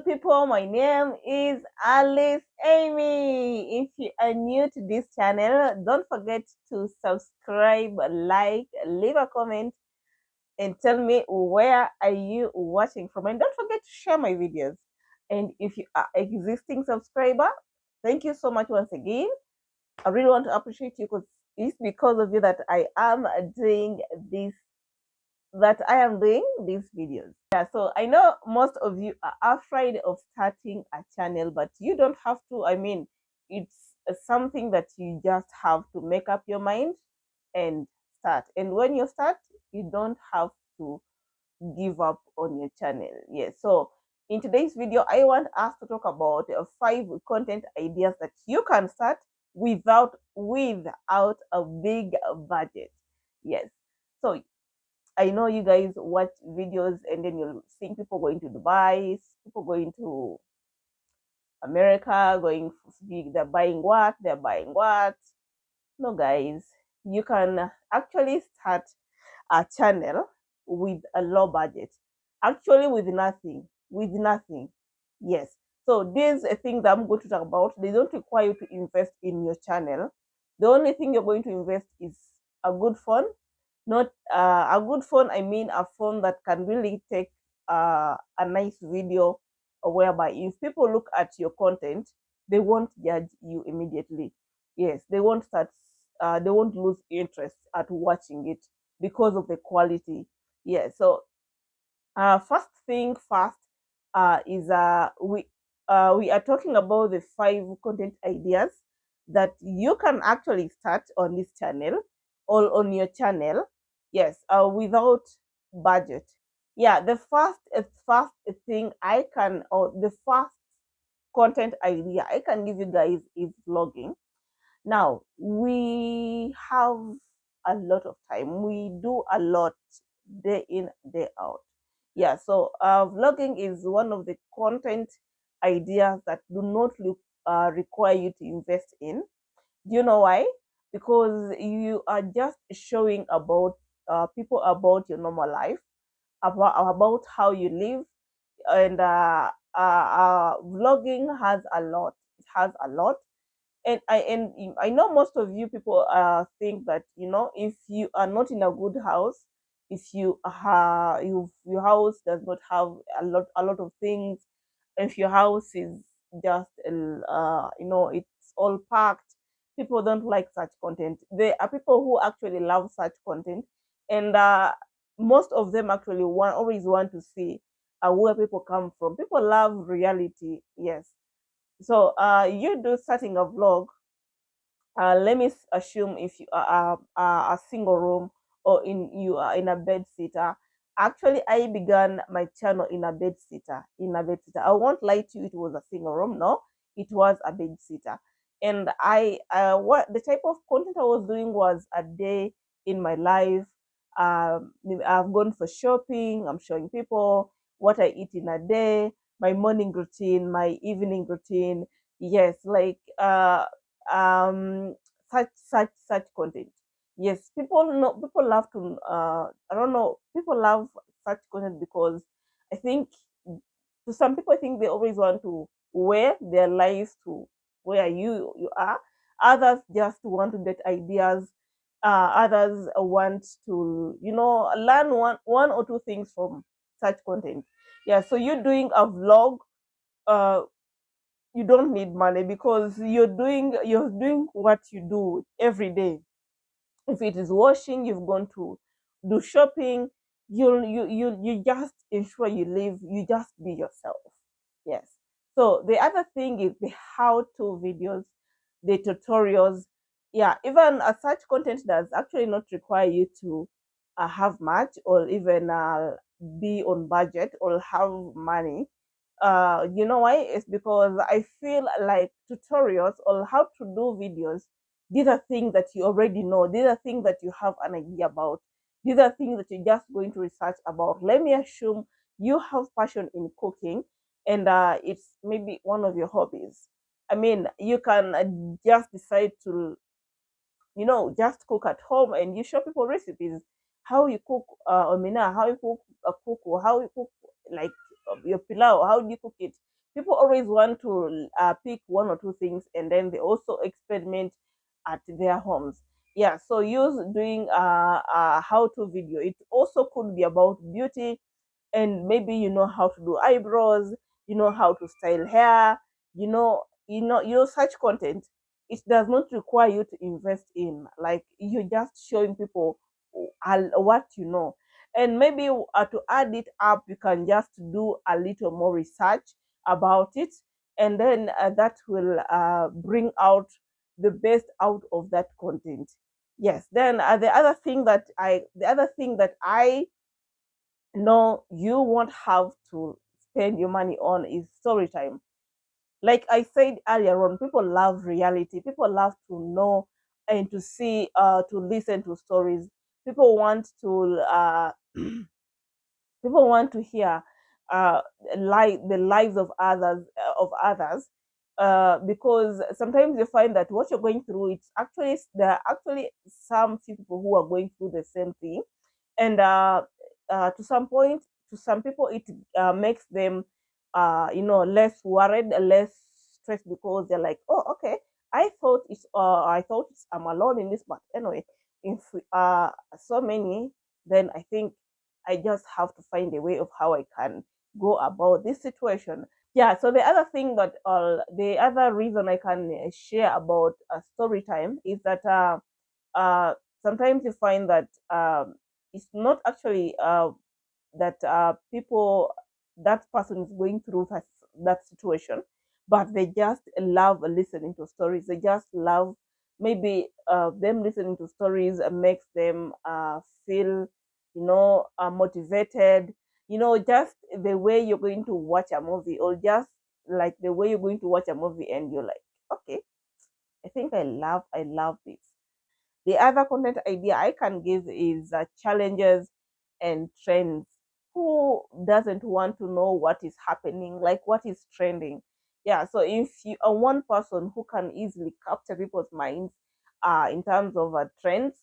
people, my name is Alice Amy. If you are new to this channel, don't forget to subscribe, like, leave a comment, and tell me where are you watching from. And don't forget to share my videos. And if you are existing subscriber, thank you so much once again. I really want to appreciate you because it's because of you that I am doing this videos. Yeah, so I know most of you are afraid of starting a channel, but you don't have to. I mean, it's something that you just have to make up your mind and start. And when you start, you don't have to give up on your channel. Yes. So in today's video, I want us to talk about 5 content ideas that you can start without a big budget. Yes. So I know you guys watch videos and then you'll see people going to Dubai, people going to America, they're buying what, they're buying what. No, guys, you can actually start a channel with a low budget, actually with nothing. Yes. So these are things I'm going to talk about. They don't require you to invest in your channel. The only thing you're going to invest is a good phone. Not a good phone, I mean a phone that can really take a nice video, whereby if people look at your content, they won't judge you immediately. Yes, they won't lose interest at watching it because of the quality. Yeah. So first thing first, is we are talking about the 5 content ideas that you can actually start on this channel or on your channel. Yes, without budget. Yeah, the first thing I can, or the first content idea I can give you guys is vlogging. Now, we have a lot of time. We do a lot day in, day out. Yeah, so vlogging is one of the content ideas that do not require you to invest in. Do you know why? Because you are just showing about people about your normal life, about how you live, and vlogging has a lot. It has a lot, and I know most of you people think that, if you are not in a good house, if your house does not have a lot of things, if your house is just it's all packed, people don't like such content. There are people who actually love such content, and most of them actually always want to see where people come from. People love reality. Yes. So you do starting a vlog. Let me assume if you are a single room, or you are in a bed sitter. Actually, I began my channel in a bed sitter. I won't lie to you, it was a single room. No, it was a bed sitter. And what the type of content I was doing was a day in my life. I've gone for shopping. I'm showing people what I eat in a day, my morning routine, my evening routine. Yes, like such content. Yes, people love to I don't know, people love such content because I think, to some people, I think they always want to wear their lives to where you are. Others just want to get ideas. Others want to, learn one or two things from such content. Yeah, so you're doing a vlog. uh you don't need money because you're doing what you do every day. If it is washing, you've gone to do shopping. You just ensure you just be yourself. Yes. So the other thing is the how-to videos, the tutorials. Yeah, even such content does actually not require you to have much, or even be on budget or have money. You know why? It's because I feel like tutorials or how to do videos, these are things that you already know. These are things that you have an idea about. These are things that you're just going to research about. Let me assume you have passion in cooking, and it's maybe one of your hobbies. I mean, you can just decide to, just cook at home, and you show people recipes, how you cook omina, how you cook a cook, or how you cook, like, your pilau, how do you cook it. People always want to pick one or two things, and then they also experiment at their homes. Yeah, so use doing how to video. It also could be about beauty, and maybe you know how to do eyebrows, you know how to style hair, such content. It does not require you to invest in, like, you're just showing people what you know. And maybe to add it up, you can just do a little more research about it, and then that will bring out the best out of that content. Yes, then the other thing that I know you won't have to spend your money on is story time. Like I said earlier on, people love reality. People love to know and to see, to listen to stories. People want to people want to hear uh the lives of others, because sometimes you find that what you're going through, it's actually there are actually some few people who are going through the same thing. And to some point, to some people, it makes them less worried, less stressed, because they're like, oh, okay, I thought I'm alone in this, but anyway, if so many, then I think I just have to find a way of how I can go about this situation. Yeah, so the other reason I can share about story time is that uh, sometimes you find that it's not actually that people that person is going through that situation, but they just love listening to stories. They just love, maybe them listening to stories makes them feel motivated. Just the way you're going to watch a movie, or just like the way you're going to watch a movie and you're like, okay, I think I love this. The other content idea I can give is challenges and trends. Who doesn't want to know what is happening, like what is trending? Yeah, so if you are one person who can easily capture people's minds in terms of trends,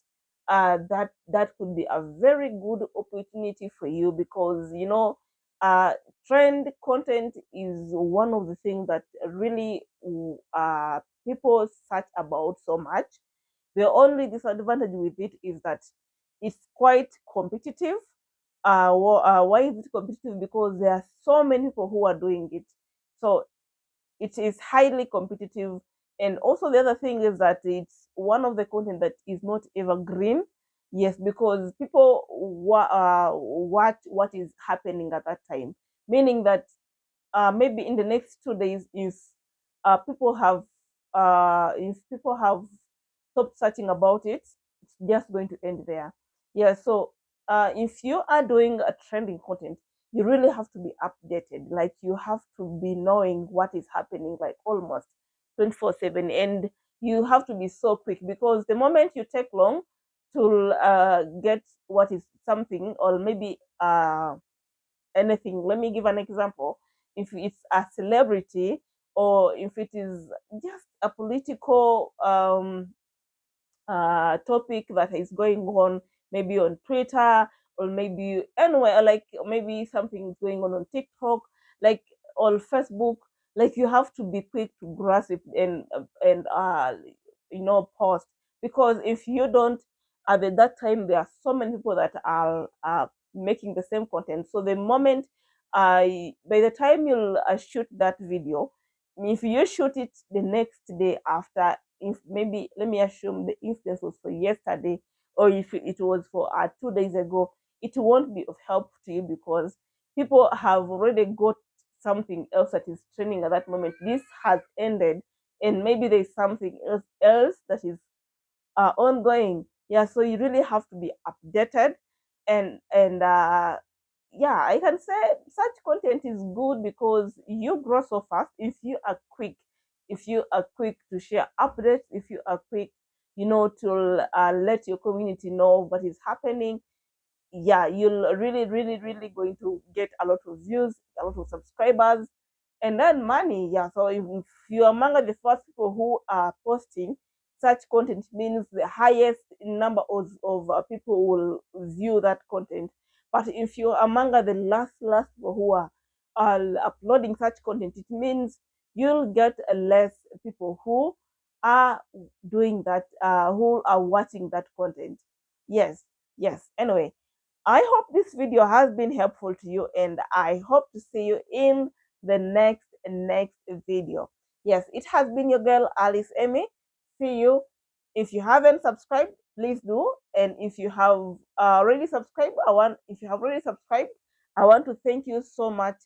that could be a very good opportunity for you, because uh, trend content is one of the things that really people search about so much. The only disadvantage with it is that it's quite competitive. Why is it competitive? Because there are so many people who are doing it. So it is highly competitive. And also the other thing is that it's one of the content that is not evergreen. Yes, because people watch what is happening at that time. Meaning that maybe in the next 2 days, if people have stopped searching about it, it's just going to end there. Yeah, so if you are doing a trending content, you really have to be updated. Like, you have to be knowing what is happening, like almost 24/7, and you have to be so quick, because the moment you take long to get what is something, or maybe anything. Let me give an example. If it's a celebrity, or if it is just a political topic that is going on, maybe on Twitter, or maybe anywhere, like maybe something is going on TikTok, like on Facebook. Like, you have to be quick to grasp it, and post, because if you don't, at that time, there are so many people that are making the same content. So the moment by the time you'll shoot that video, if you shoot it the next day after, if maybe, let me assume the instance was for yesterday, or if it was for 2 days ago, it won't be of help to you, because people have already got something else that is trending at that moment. This has ended, and maybe there's something else that is ongoing. Yeah, so you really have to be updated. And yeah, I can say such content is good, because you grow so fast if you are quick. If you are quick to share updates, if you are quick, to let your community know what is happening, yeah, you'll really, really, really going to get a lot of views, a lot of subscribers, and then money. Yeah, so if you are among the first people who are posting such content, means the highest number of people will view that content. But if you're among the last people who are uploading such content, it means you'll get less people who are doing that, who are watching that content. Yes, yes. Anyway, I hope this video has been helpful to you, and I hope to see you in the next video. Yes, it has been your girl Alice Amy. See you. If you haven't subscribed, please do. And if you have already subscribed, I want to thank you so much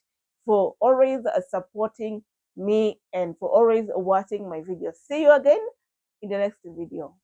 for always supporting me and for always watching my videos. See you again in the next video.